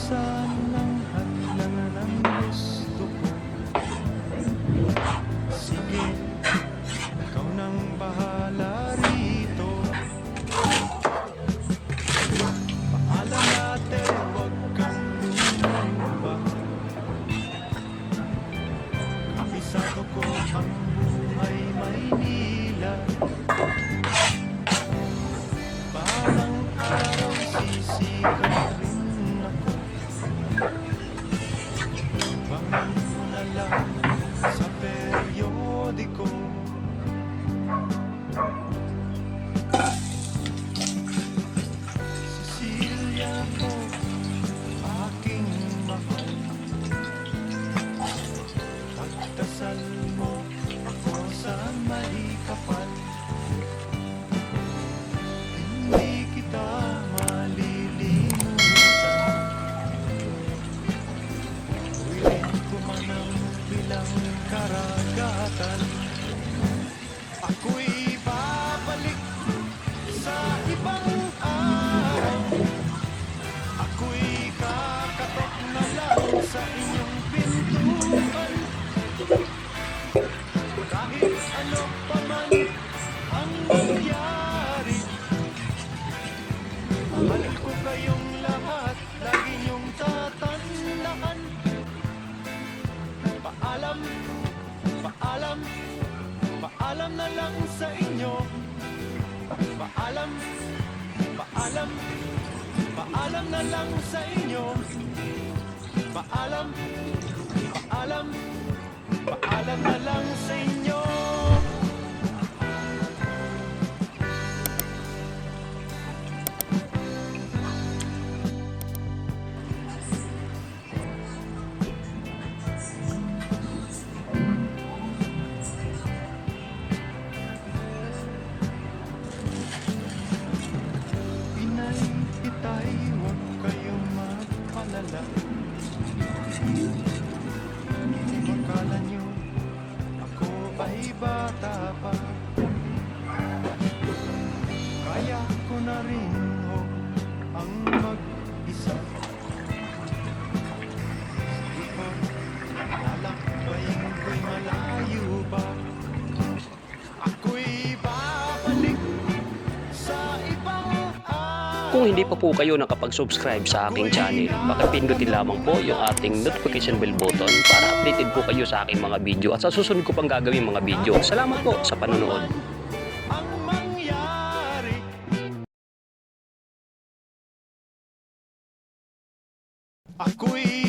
saan ang hadlangan ang gusto ko. Sige, ikaw nang bahala rito. Paalam natin, huwag kang lumumba. Kabisado ko ang buhay Maynila. Balang araw sisigaw rin ako. Bangon mo na lang sa periodiko. Cecilia ko, aking mahal, pagdasal mo ako sa may kapal. Hindi kita malilimutan. Tuwing ko man ang bilang karagatan, ako'y babalik sa ibang araw. Ako'y kakatok na lang sa inyong pintuan. Kahit ano pa man ang mangyari, mahal ko kayong lahat, lagi niyong tatandaan. Paalam, paalam, paalam na lang sa inyo. Paalam, paalam, paalam na lang sa inyo. Paalam, paalam, paalam na lang sa inyo. Inay, itay, huwag kayong magpalala. Akala nyo ako ay bata pa. Kaya ko na rin ho ang mag-isa. Ikot, lalakbayin ko'y malayo pa. Ako'y babalik sa ibang Kung hindi pa po kayo nakapag-subscribe sa aking channel, pakipindutin lamang po yung ating notification bell button para updated po kayo sa aking mga video at sa susunod ko pang gagawin mga video. Salamat po sa panonood. ang mangyari. Ako'y